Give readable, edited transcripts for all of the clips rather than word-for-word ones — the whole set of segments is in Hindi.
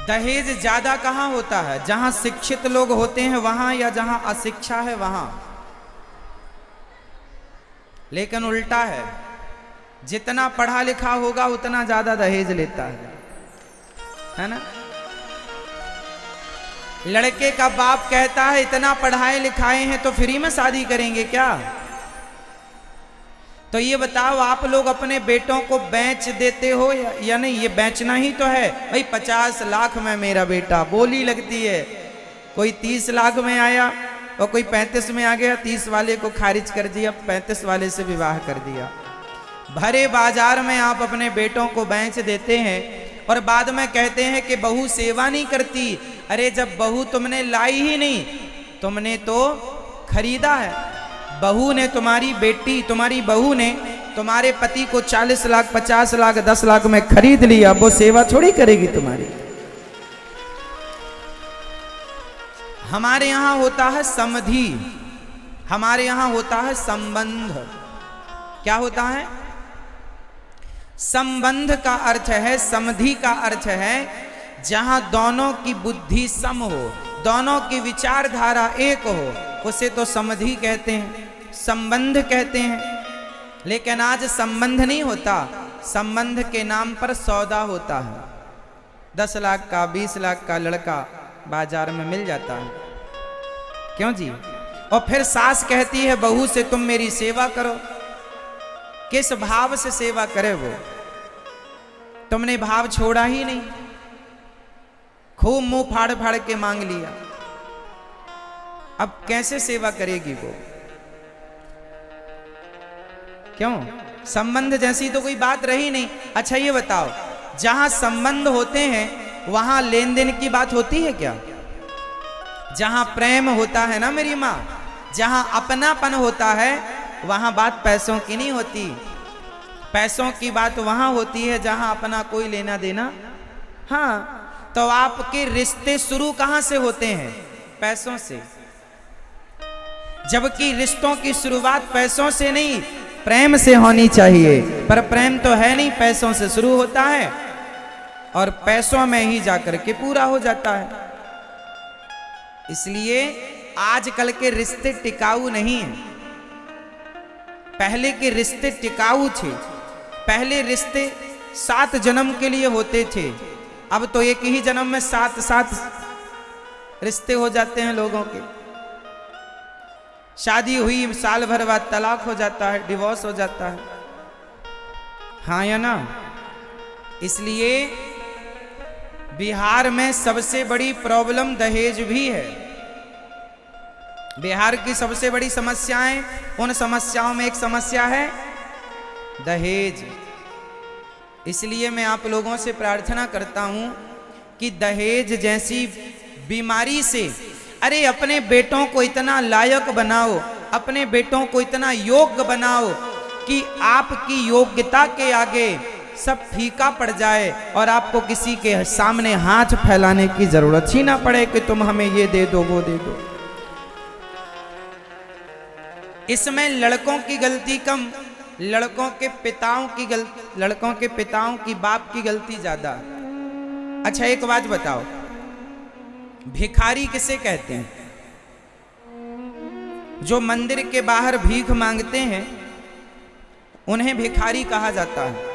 दहेज ज्यादा कहाँ होता है? जहां शिक्षित लोग होते हैं वहां, या जहां अशिक्षा है वहां। लेकिन उल्टा है, जितना पढ़ा लिखा होगा उतना ज्यादा दहेज लेता है ना। लड़के का बाप कहता है इतना पढ़ाए लिखाए हैं तो फ्री में शादी करेंगे क्या? तो ये बताओ, आप लोग अपने बेटों को बेच देते हो या नहीं? ये बेचना ही तो है भाई। 50 लाख में मेरा बेटा, बोली लगती है। कोई 30 लाख में आया और कोई 35 में आ गया, 30 वाले को खारिज कर दिया, 35 वाले से विवाह कर दिया। भरे बाजार में आप अपने बेटों को बेच देते हैं और बाद में कहते हैं कि बहू सेवा नहीं करती। अरे जब बहू तुमने लाई ही नहीं, तुमने तो खरीदा है। बहू ने, तुम्हारी बेटी, तुम्हारी बहू ने तुम्हारे पति को 40 लाख, 50 लाख, 10 लाख में खरीद लिया, वो सेवा थोड़ी करेगी तुम्हारी। हमारे यहां होता है समधि, हमारे यहां होता है संबंध। क्या होता है? संबंध का अर्थ है, समधि का अर्थ है जहां दोनों की बुद्धि सम हो, दोनों की विचारधारा एक हो, उसे तो समधि कहते हैं, संबंध कहते हैं। लेकिन आज संबंध नहीं होता, संबंध के नाम पर सौदा होता है। 10 लाख का, 20 लाख का लड़का बाजार में मिल जाता है। क्यों जी? और फिर सास कहती है बहू से तुम मेरी सेवा करो। किस भाव से सेवा करे वो? तुमने भाव छोड़ा ही नहीं, खूब मुंह फाड़ फाड़ के मांग लिया। अब कैसे सेवा करेगी वो? क्यों? संबंध जैसी तो कोई बात रही नहीं। अच्छा ये बताओ, जहां संबंध होते हैं वहां लेन देन की बात होती है क्या? जहां प्रेम होता है ना मेरी माँ, जहां अपनापन होता है वहां बात पैसों की नहीं होती। पैसों की बात वहां होती है जहां अपना कोई लेना देना। हाँ, तो आपके रिश्ते शुरू कहां से होते हैं? पैसों से। जबकि रिश्तों की शुरुआत पैसों से नहीं, प्रेम से होनी चाहिए। पर प्रेम तो है नहीं, पैसों से शुरू होता है और पैसों में ही जाकर के पूरा हो जाता है। इसलिए आजकल के रिश्ते टिकाऊ नहीं हैं। पहले के रिश्ते टिकाऊ थे। पहले रिश्ते 7 जन्म के लिए होते थे। अब तो एक ही जन्म में 7 रिश्ते हो जाते हैं लोगों के। शादी हुई साल भर बाद तलाक हो जाता है, डिवोर्स हो जाता है। हाँ या ना? इसलिए बिहार में सबसे बड़ी प्रॉब्लम दहेज भी है। बिहार की सबसे बड़ी समस्याएं, उन समस्याओं में एक समस्या है दहेज। इसलिए मैं आप लोगों से प्रार्थना करता हूं कि दहेज जैसी बीमारी से, अरे अपने बेटों को इतना लायक बनाओ, अपने बेटों को इतना योग्य बनाओ कि आपकी योग्यता के आगे सब फीका पड़ जाए और आपको किसी के सामने हाथ फैलाने की जरूरत ही ना पड़े कि तुम हमें ये दे दो, वो दे दो। इसमें लड़कों की गलती कम, लड़कों के पिताओं की बाप की गलती ज्यादा। अच्छा एक बात बताओ, भिखारी किसे कहते हैं? जो मंदिर के बाहर भीख मांगते हैं उन्हें भिखारी कहा जाता है।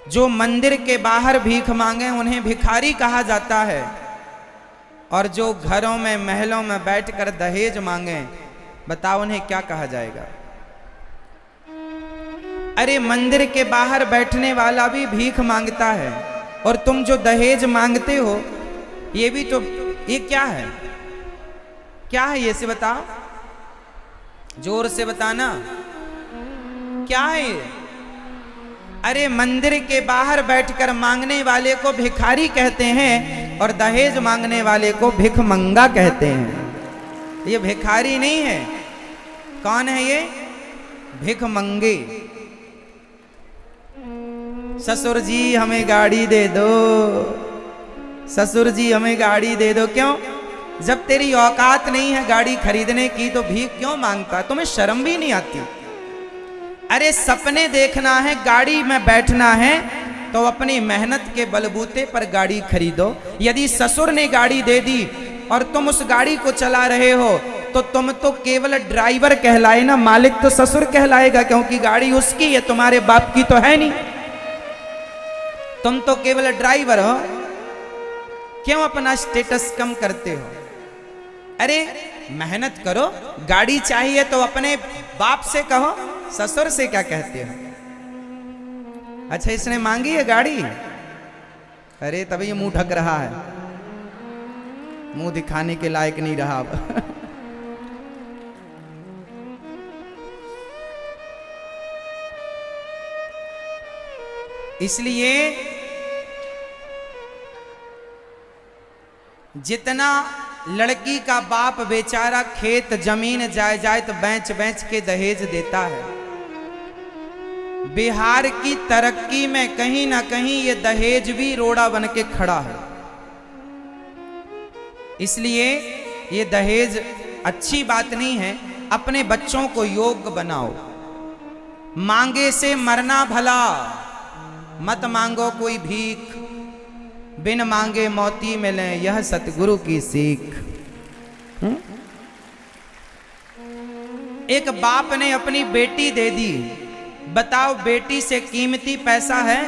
जो मंदिर के बाहर भीख मांगे उन्हें भिखारी कहा जाता है। और जो घरों में, महलों में बैठकर दहेज मांगे, बताओ उन्हें क्या कहा जाएगा? अरे मंदिर के बाहर बैठने वाला भी भीख मांगता है और तुम जो दहेज मांगते हो ये भी तो, ये क्या है? क्या है ये से बताओ, जोर से बताना, क्या है ये? अरे मंदिर के बाहर बैठकर मांगने वाले को भिखारी कहते हैं और दहेज मांगने वाले को भिखमंगा कहते हैं। ये भिखारी नहीं है। कौन है ये? भिखमंगे। ससुर जी हमें गाड़ी दे दो, ससुर जी हमें गाड़ी दे दो। क्यों? जब तेरी औकात नहीं है गाड़ी खरीदने की तो भीख क्यों मांगता? तुम्हें शर्म भी नहीं आती? अरे सपने देखना है, गाड़ी में बैठना है तो अपनी मेहनत के बलबूते पर गाड़ी खरीदो। यदि ससुर ने गाड़ी दे दी और तुम उस गाड़ी को चला रहे हो तो तुम तो केवल ड्राइवर कहलाए ना, मालिक तो ससुर कहलाएगा, क्योंकि गाड़ी उसकी है, तुम्हारे बाप की तो है नहीं। तुम तो केवल ड्राइवर हो। क्यों अपना स्टेटस कम करते हो? अरे मेहनत करो, गाड़ी चाहिए तो अपने बाप से कहो, ससुर से क्या कहते हो? अच्छा इसने मांगी है गाड़ी, अरे तभी ये मुंह ढक रहा है, मुंह दिखाने के लायक नहीं रहा अब। इसलिए जितना लड़की का बाप बेचारा खेत जमीन जायदाद बेच बेच के दहेज देता है, बिहार की तरक्की में कहीं ना कहीं ये दहेज भी रोड़ा बन के खड़ा है। इसलिए ये दहेज अच्छी बात नहीं है। अपने बच्चों को योग्य बनाओ। मांगे से मरना भला, मत मांगो कोई भीख, बिन मांगे मोती मिले यह सतगुरु की सीख। एक बाप ने अपनी बेटी दे दी, बताओ बेटी से कीमती पैसा है?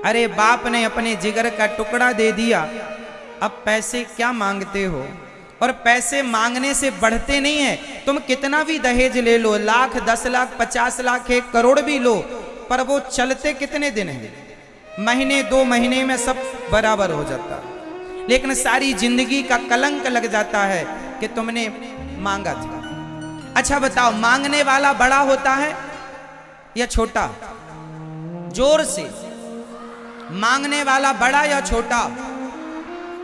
अरे बाप ने अपने जिगर का टुकड़ा दे दिया, अब पैसे क्या मांगते हो? और पैसे मांगने से बढ़ते नहीं है। तुम कितना भी दहेज ले लो, लाख 10 लाख 50 लाख 1 करोड़ भी लो, पर वो चलते कितने दिन हैं? महीने 2 महीने में सब बराबर हो जाता, लेकिन सारी जिंदगी का कलंक लग जाता है कि तुमने मांगा था। अच्छा बताओ, मांगने वाला बड़ा होता है या छोटा? जोर से, मांगने वाला बड़ा या छोटा?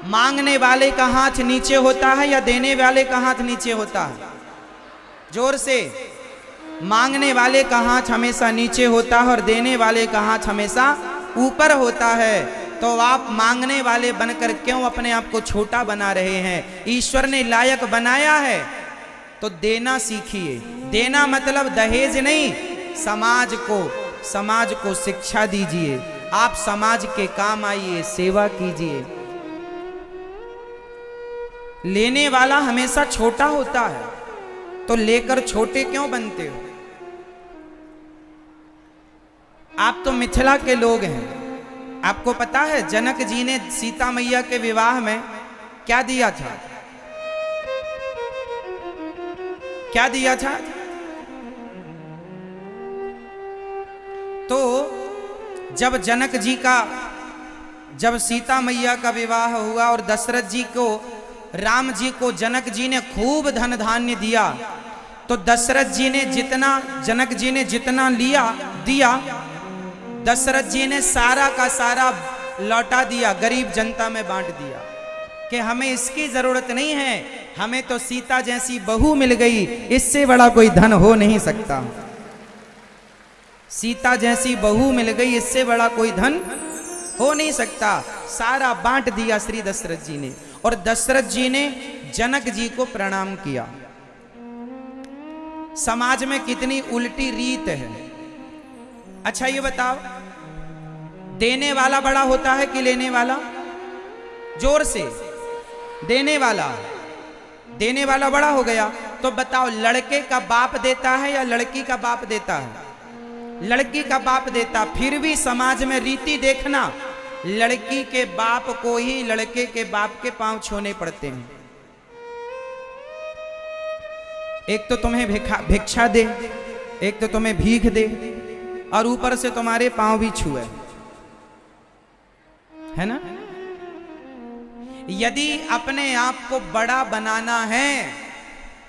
मांगने वाले का हाथ नीचे होता है या देने वाले का हाथ नीचे होता है? जोर से। मांगने वाले का हाथ हमेशा नीचे होता है और देने वाले का हाथ हमेशा ऊपर होता है। तो आप मांगने वाले बनकर क्यों अपने आप को छोटा बना रहे हैं? ईश्वर ने लायक बनाया है तो देना सीखिए। देना मतलब दहेज नहीं, समाज को शिक्षा दीजिए। आप समाज के काम आइए, सेवा कीजिए। लेने वाला हमेशा छोटा होता है, तो लेकर छोटे क्यों बनते हो? आप तो मिथिला के लोग हैं। आपको पता है जनक जी ने सीता मैया के विवाह में क्या दिया था? क्या दिया था? तो जब सीता मैया का विवाह हुआ और दशरथ जी को, राम जी को जनक जी ने खूब धन धान्य दिया, तो दशरथ जी ने जनक जी ने जितना दिया, दशरथ जी ने सारा का सारा लौटा दिया, गरीब जनता में बांट दिया कि हमें इसकी जरूरत नहीं है, हमें तो सीता जैसी बहू मिल गई, इससे बड़ा कोई धन हो नहीं सकता। सीता जैसी बहू मिल गई, इससे बड़ा कोई धन हो नहीं सकता। सारा बांट दिया श्री दशरथ जी ने, और दशरथ जी ने जनक जी को प्रणाम किया। समाज में कितनी उल्टी रीत है। अच्छा ये बताओ, देने वाला बड़ा होता है कि लेने वाला? जोर से। देने वाला बड़ा हो गया। तो बताओ, लड़के का बाप देता है या लड़की का बाप देता है? लड़की का बाप देता। फिर भी समाज में रीति देखना, लड़की के बाप को ही लड़के के बाप के पांव छूने पड़ते हैं। एक तो तुम्हें भिक्षा दे, एक तो तुम्हें भीख दे, और ऊपर से तुम्हारे पांव भी छुए, है ना? यदि अपने आप को बड़ा बनाना है,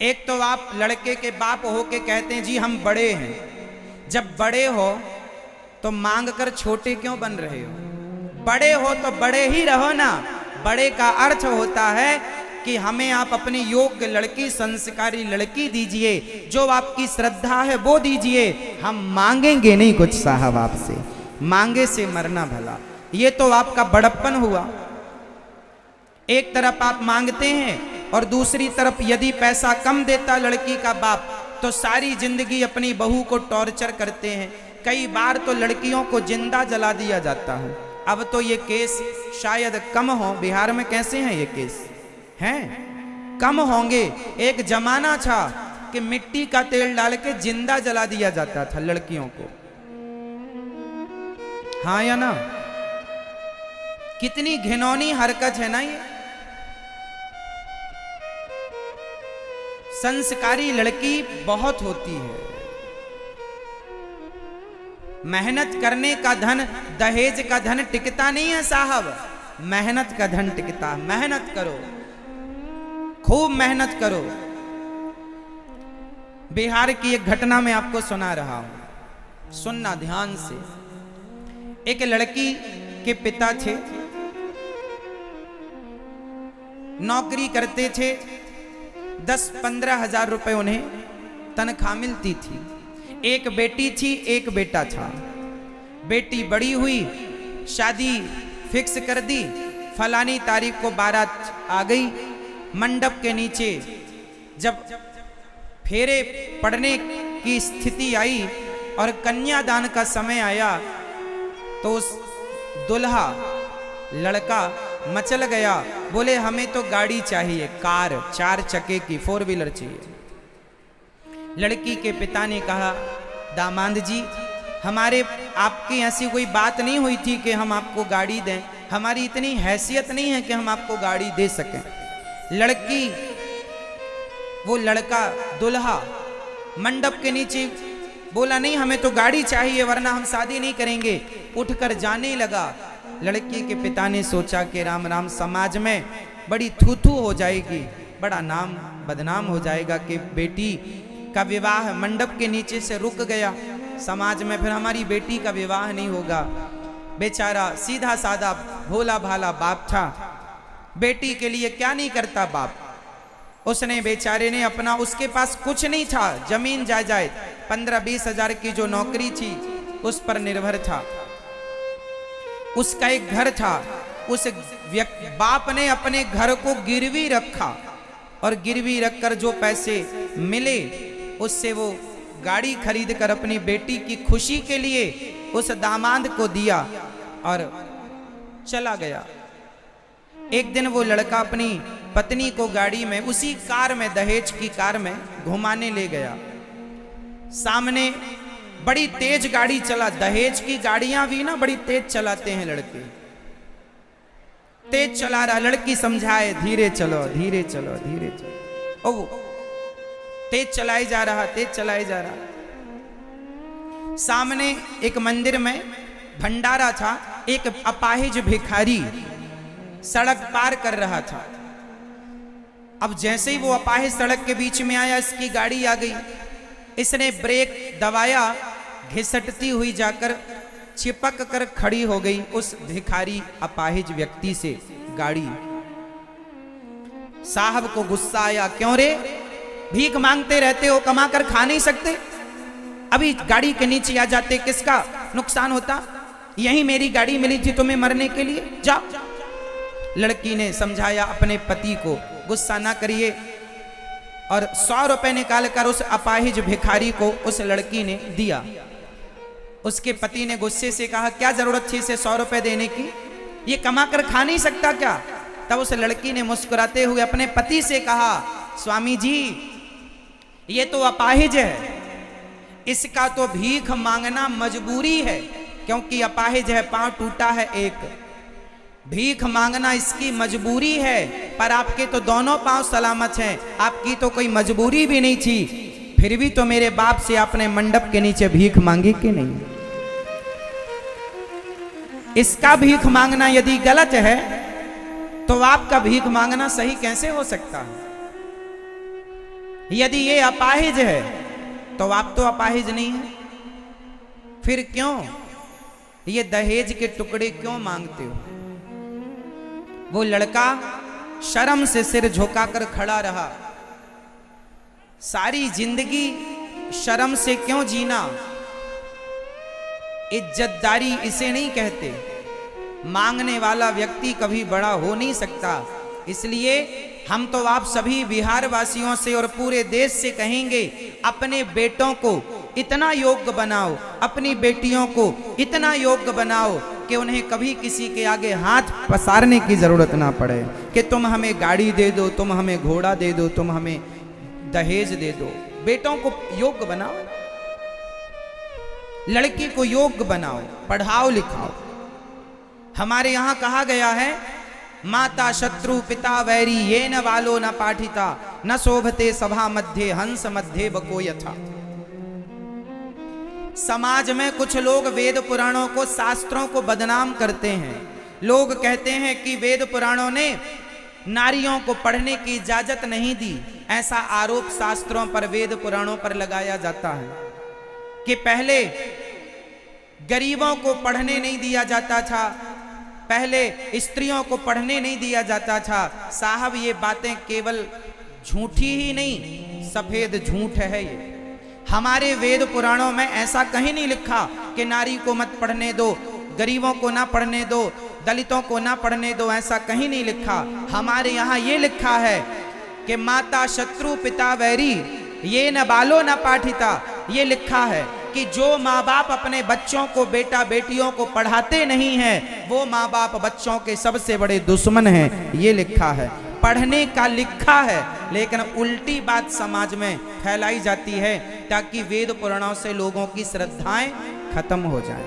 एक तो आप लड़के के बाप हो के कहते हैं जी हम बड़े हैं। जब बड़े हो तो मांग कर छोटे क्यों बन रहे हो? बड़े हो तो बड़े ही रहो ना। बड़े का अर्थ होता है कि हमें आप अपनी योग्य लड़की, संस्कारी लड़की दीजिए, जो आपकी श्रद्धा है वो दीजिए। हम मांगेंगे नहीं कुछ साहब आपसे, मांगे से मरना भला। ये तो आपका बड़प्पन हुआ। एक तरफ आप मांगते हैं और दूसरी तरफ यदि पैसा कम देता लड़की का बाप तो सारी जिंदगी अपनी बहू को टॉर्चर करते हैं कई बार तो लड़कियों को जिंदा जला दिया जाता है। अब तो ये केस शायद कम हो। बिहार में कैसे हैं ये केस? हैं, कम होंगे। एक जमाना था कि मिट्टी का तेल डाल के जिंदा जला दिया जाता था लड़कियों को। हाँ या ना? कितनी घिनौनी हरकत है ना ये। संस्कारी लड़की बहुत होती है। मेहनत करने का धन, दहेज का धन टिकता नहीं है साहब। मेहनत का धन टिकता। मेहनत करो, खूब मेहनत करो। बिहार की एक घटना मैं आपको सुना रहा हूं, सुनना ध्यान से। एक लड़की के पिता थे, नौकरी करते थे, 10-15 हजार रुपए उन्हें तनख्वाह मिलती थी। एक बेटी थी, एक बेटा था। बेटी बड़ी हुई, शादी फिक्स कर दी। फलानी तारीख को बारात आ गई। मंडप के नीचे जब फेरे पड़ने की स्थिति आई और कन्यादान का समय आया तो उस दुल्हा लड़का मचल गया। बोले हमें तो गाड़ी चाहिए, कार, 4 चक्के की 4 व्हीलर चाहिए। लड़की के पिता ने कहा, दामाद जी, हमारे आपकी ऐसी कोई बात नहीं हुई थी कि हम आपको गाड़ी दें। हमारी इतनी हैसियत नहीं है कि हम आपको गाड़ी दे सकें। लड़की, वो लड़का दुल्हा मंडप के नीचे बोला, नहीं हमें तो गाड़ी चाहिए वरना हम शादी नहीं करेंगे। उठकर जाने लगा। लड़की के पिता ने सोचा कि राम राम, समाज में बड़ी थू-थू हो जाएगी, बड़ा नाम बदनाम हो जाएगा कि बेटी का विवाह मंडप के नीचे से रुक गया। समाज में फिर हमारी बेटी का विवाह नहीं होगा। बेचारा सीधा साधा भोला भाला बाप था। बेटी के लिए क्या नहीं करता बाप। उसने बेचारे ने अपना, उसके पास कुछ नहीं था, जमीन जायदाद, 15-20 हजार की जो नौकरी थी उस पर निर्भर था। उसका एक घर था। उस बाप ने अपने घर को गिरवी रखा और गिरवी रखकर जो पैसे मिले उससे वो गाड़ी खरीद कर अपनी बेटी की खुशी के लिए उस दामाद को दिया और चला गया। एक दिन वो लड़का अपनी पत्नी को गाड़ी में, उसी कार में, दहेज की कार में घुमाने ले गया। सामने बड़ी तेज गाड़ी चला। दहेज की गाड़ियां भी ना बड़ी तेज चलाते हैं लड़के। तेज चला रहा, लड़की समझाए, धीरे चलो, धीरे चलो, धीरे चलो। ओ तेज चलाई जा रहा, तेज चलाई जा रहा। सामने एक मंदिर में भंडारा था। एक अपाहिज भिखारी सड़क पार कर रहा था। अब जैसे ही वो अपाहिज सड़क के बीच में आया, इसकी गाड़ी आ गई। इसने ब्रेक दबाया, घिसटती हुई जाकर चिपक कर खड़ी हो गई उस भिखारी अपाहिज व्यक्ति से गाड़ी। साहब को गुस्सा आया, क्यों रे, भीख मांगते रहते हो, कमा कर खा नहीं सकते? अभी गाड़ी के नीचे आ जाते, किसका नुकसान होता? यही मेरी गाड़ी मिली थी तुम्हें मरने के लिए, जाओ। लड़की ने समझाया अपने पति को, गुस्सा ना करिए, और 100 रुपए निकाल कर उस अपाहिज भिखारी को उस लड़की ने दिया। उसके पति ने गुस्से से कहा, क्या जरूरत थी इसे 100 रुपए देने की, ये कमा कर खा नहीं सकता क्या? तब उस लड़की ने मुस्कुराते हुए अपने पति से कहा, स्वामी जी, ये तो अपाहिज है, इसका तो भीख मांगना मजबूरी है, क्योंकि अपाहिज है, पांव टूटा है एक। भीख मांगना इसकी मजबूरी है, पर आपके तो दोनों पांव सलामत हैं, आपकी तो कोई मजबूरी भी नहीं थी, फिर भी तो मेरे बाप से आपने मंडप के नीचे भीख मांगी कि नहीं? इसका भीख मांगना यदि गलत है तो आपका भीख मांगना सही कैसे हो सकता है? यदि ये अपाहिज है तो आप तो अपाहिज नहीं है, फिर क्यों ये दहेज के टुकड़े क्यों मांगते हो? वो लड़का शर्म से सिर झुकाकर खड़ा रहा। सारी जिंदगी शर्म से क्यों जीना? इज्जतदारी इसे नहीं कहते। मांगने वाला व्यक्ति कभी बड़ा हो नहीं सकता। इसलिए हम तो आप सभी बिहार वासियों से और पूरे देश से कहेंगे, अपने बेटों को इतना योग्य बनाओ, अपनी बेटियों को इतना योग्य बनाओ कि उन्हें कभी किसी के आगे हाथ पसारने की जरूरत ना पड़े कि तुम हमें गाड़ी दे दो, तुम हमें घोड़ा दे दो, तुम हमें दहेज दे दो। बेटों को योग्य बनाओ, लड़की को योग्य बनाओ, पढ़ाओ लिखाओ। हमारे यहां कहा गया है, माता शत्रु पिता वैरी ये न बालो न पाठिता न शोभते सभा मध्य हंस मध्य बको यथा। समाज में कुछ लोग वेद पुराणों को, शास्त्रों को बदनाम करते हैं। लोग कहते हैं कि वेद पुराणों ने नारियों को पढ़ने की इजाजत नहीं दी। ऐसा आरोप शास्त्रों पर, वेद पुराणों पर लगाया जाता है कि पहले गरीबों को पढ़ने नहीं दिया जाता था, पहले स्त्रियों को पढ़ने नहीं दिया जाता था। साहब ये बातें केवल झूठी ही नहीं, सफेद झूठ है ये। हमारे वेद पुराणों में ऐसा कहीं नहीं लिखा कि नारी को मत पढ़ने दो, गरीबों को ना पढ़ने दो, दलितों को ना पढ़ने दो, ऐसा कहीं नहीं लिखा। हमारे यहाँ ये लिखा है कि माता शत्रु पिता वैरी ये न बालो न पाठिता। ये लिखा है कि जो माँ बाप अपने बच्चों को, बेटा बेटियों को पढ़ाते नहीं हैं, वो माँ बाप बच्चों के सबसे बड़े दुश्मन हैं। ये लिखा है, पढ़ने का लिखा है, लेकिन उल्टी बात समाज में फैलाई जाती है ताकि वेद पुराणों से लोगों की श्रद्धाएं खत्म हो जाएं।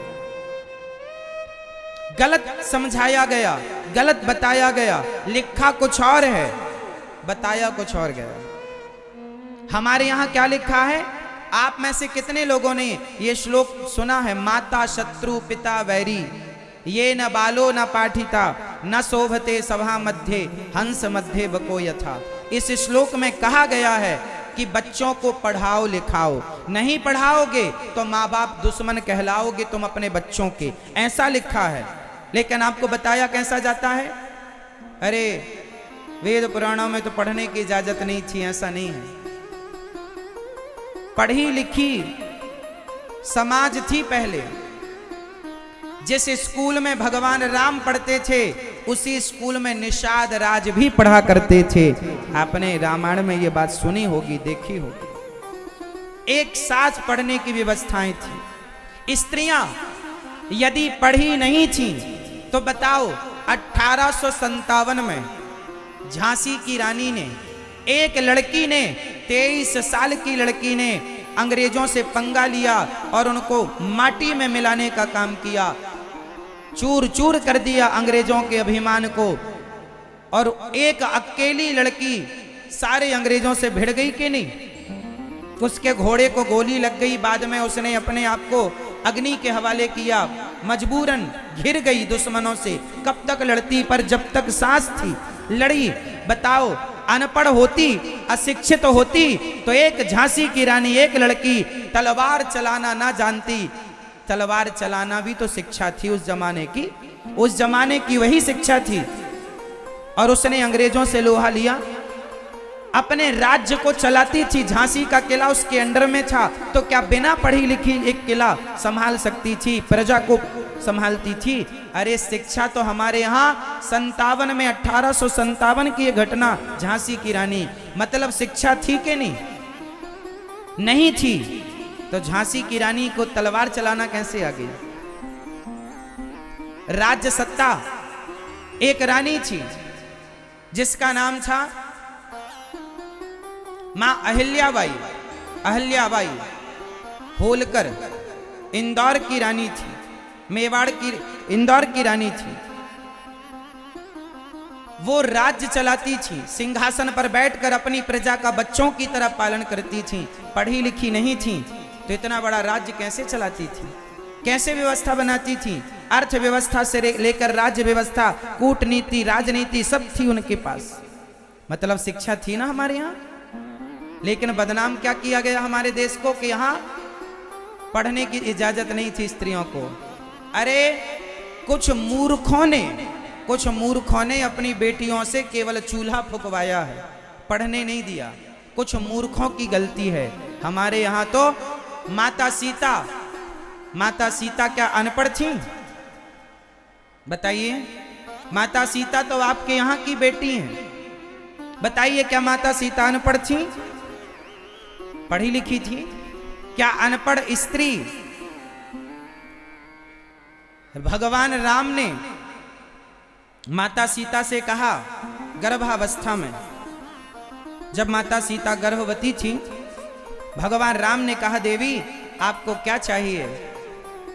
गलत समझाया गया, गलत बताया गया, लिखा कुछ और है, बताया कुछ और गया। हमारे यहाँ क्या लिखा है? आप में से कितने लोगों ने ये श्लोक सुना है? माता शत्रु पिता वैरी ये न बालो न पाठिता न शोभते सभा मध्य हंस मध्य बको यथा। इस श्लोक में कहा गया है कि बच्चों को पढ़ाओ लिखाओ, नहीं पढ़ाओगे तो माँ बाप दुश्मन कहलाओगे तुम अपने बच्चों के, ऐसा लिखा है। लेकिन आपको बताया कैसा जाता है, अरे वेद पुराणों में तो पढ़ने की इजाजत नहीं थी, ऐसा नहीं है। पढ़ी लिखी समाज थी पहले। जिस स्कूल में भगवान राम पढ़ते थे उसी स्कूल में निषाद राज भी पढ़ा करते थे। आपने रामायण में ये बात सुनी होगी, देखी होगी। एक साथ पढ़ने की व्यवस्थाएं थी। स्त्रियां यदि पढ़ी नहीं थी तो बताओ 1857 में झांसी की रानी ने, एक लड़की ने, 23 साल की लड़की ने अंग्रेजों से पंगा लिया और उनको माटी में मिलाने का काम किया, चूर चूर कर दिया अंग्रेजों के अभिमान को। और एक अकेली लड़की सारे अंग्रेजों से भिड़ गई कि नहीं? उसके घोड़े को गोली लग गई, बाद में उसने अपने आप को अग्नि के हवाले किया, मजबूरन घिर गई दुश्मनों से। कब तक लड़ती? पर जब तक सांस थी लड़ी। बताओ, अनपढ़ होती, अशिक्षित होती तो एक झांसी की रानी, एक लड़की तलवार चलाना ना जानती। तलवार चलाना भी तो शिक्षा थी उस जमाने की, उस जमाने की वही शिक्षा थी। और उसने अंग्रेजों से लोहा लिया, अपने राज्य को चलाती थी। झांसी का किला उसके अंडर में था, तो क्या बिना पढ़ी लिखी एक किला संभाल सकती थी, प्रजा को संभालती थी? अरे शिक्षा तो हमारे यहाँ 57 में, 1857 की ये घटना, झांसी की रानी, मतलब शिक्षा थी कि नहीं? नहीं थी। तो झांसी की रानी को तलवार चलाना कैसे आ गई? राज्य सत्ता। एक रानी थी जिसका नाम था मां अहिल्याबाई, अहिल्याबाई होलकर, इंदौर की रानी थी, मेवाड़ की, इंदौर की रानी थी। वो राज्य चलाती थी, सिंहासन पर बैठकर अपनी प्रजा का बच्चों की तरह पालन करती थी। पढ़ी लिखी नहीं थी तो इतना बड़ा राज्य कैसे चलाती थी, कैसे व्यवस्था बनाती थी? अर्थव्यवस्था से लेकर राज्य व्यवस्था, कूटनीति, राजनीति सब थी उनके पास। मतलब शिक्षा थी ना हमारे यहाँ। लेकिन बदनाम क्या किया गया हमारे देश को कि यहाँ पढ़ने की इजाजत नहीं थी स्त्रियों को। अरे कुछ मूर्खों ने अपनी बेटियों से केवल चूल्हा फुकवाया है, पढ़ने नहीं दिया। कुछ मूर्खों की गलती है। हमारे यहाँ तो माता सीता क्या अनपढ़ थी? बताइए, माता सीता तो आपके यहाँ की बेटी हैं। बताइए, क्या माता सीता अनपढ़ थी? पढ़ी लिखी थी। क्या अनपढ़ स्त्री? भगवान राम ने माता सीता से कहा गर्भावस्था में, जब माता सीता गर्भवती थी, भगवान राम ने कहा देवी आपको क्या चाहिए?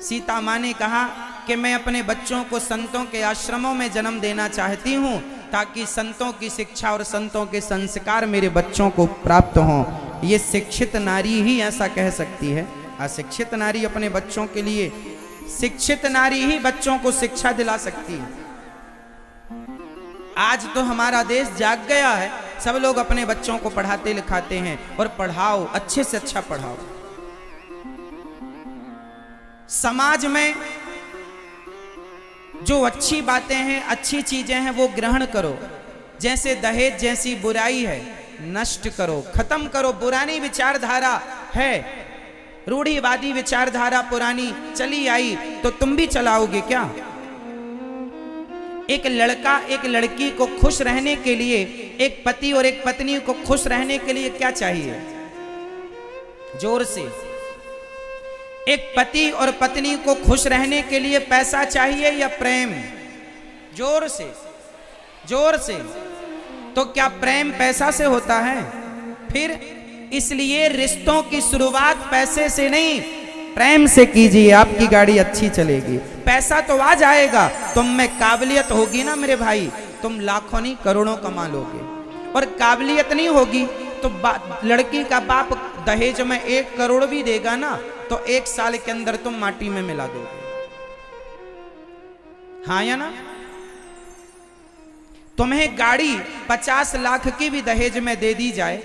सीता माँ ने कहा कि मैं अपने बच्चों को संतों के आश्रमों में जन्म देना चाहती हूँ ताकि संतों की शिक्षा और संतों के संस्कार मेरे बच्चों को प्राप्त हों। ये शिक्षित नारी ही ऐसा कह सकती है। अशिक्षित नारी अपने बच्चों के लिए, शिक्षित नारी ही बच्चों को शिक्षा दिला सकती है। आज तो हमारा देश जाग गया है, सब लोग अपने बच्चों को पढ़ाते लिखाते हैं, और पढ़ाओ, अच्छे से अच्छा पढ़ाओ। समाज में जो अच्छी बातें हैं, अच्छी चीजें हैं, वो ग्रहण करो। जैसे दहेज जैसी बुराई है, नष्ट करो, खत्म करो। पुरानी विचारधारा है, रूढ़िवादी विचारधारा पुरानी चली आई, तो तुम भी चलाओगे क्या? एक लड़का एक लड़की को खुश रहने के लिए, एक पति और एक पत्नी को खुश रहने के लिए क्या चाहिए? जोर से। एक पति और पत्नी को खुश रहने के लिए पैसा चाहिए या प्रेम? जोर से, जोर से। तो क्या प्रेम पैसा से होता है? फिर इसलिए रिश्तों की शुरुआत पैसे से नहीं, प्रेम से कीजिए, आपकी गाड़ी अच्छी चलेगी। पैसा तो आ जाएगा, तुम में काबिलियत होगी ना मेरे भाई, तुम लाखों नहीं करोड़ों कमा लोगे। और काबिलियत नहीं होगी तो लड़की का बाप दहेज में 1 करोड़ भी देगा ना, तो 1 साल के अंदर तुम माटी में मिला दोगे। हाँ या ना? तुम्हें गाड़ी 50 लाख की भी दहेज में दे दी जाए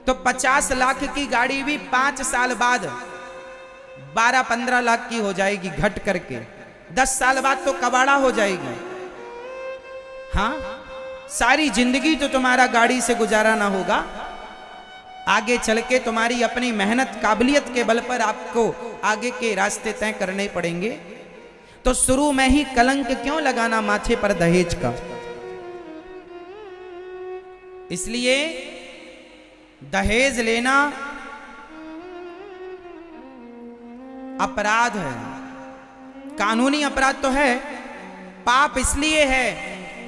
तो 50 लाख की गाड़ी भी 5 साल बाद 12-15 लाख की हो जाएगी घट करके। 10 साल बाद तो कबाड़ा हो जाएगी। हाँ, सारी जिंदगी तो तुम्हारा गाड़ी से गुजारा ना होगा। आगे चल के तुम्हारी अपनी मेहनत काबिलियत के बल पर आपको आगे के रास्ते तय करने पड़ेंगे। तो शुरू में ही कलंक क्यों लगाना माथे पर दहेज का? इसलिए दहेज लेना अपराध है, कानूनी अपराध तो है। पाप इसलिए है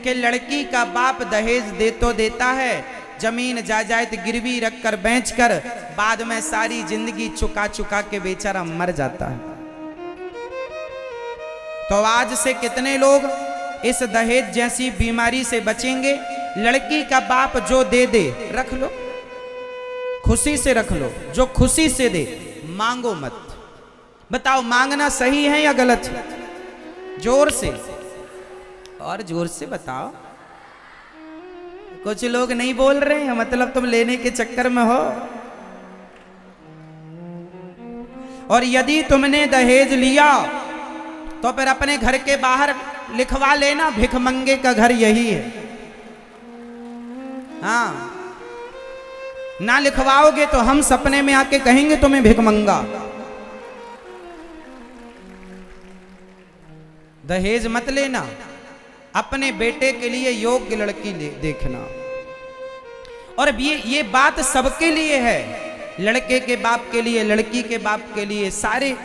कि लड़की का बाप दहेज दे तो देता है, जमीन जायदाद गिरवी रखकर बेचकर बाद में सारी जिंदगी चुका चुका के बेचारा मर जाता है। तो आज से कितने लोग इस दहेज जैसी बीमारी से बचेंगे? लड़की का बाप जो दे दे रख लो, खुशी से रख लो, जो खुशी से दे, मांगो मत। बताओ मांगना सही है या गलत है? जोर से, और जोर से बताओ। कुछ लोग नहीं बोल रहे हैं, मतलब तुम लेने के चक्कर में हो। और यदि तुमने दहेज लिया तो फिर अपने घर के बाहर लिखवा लेना, भिखमंगे का घर यही है। हाँ, ना लिखवाओगे तो हम सपने में आके कहेंगे तुम्हें भिखमंगा। दहेज मत लेना, अपने बेटे के लिए योग्य लड़की देखना। और ये बात सबके लिए है, लड़के के बाप के लिए, लड़की के बाप के लिए, सारे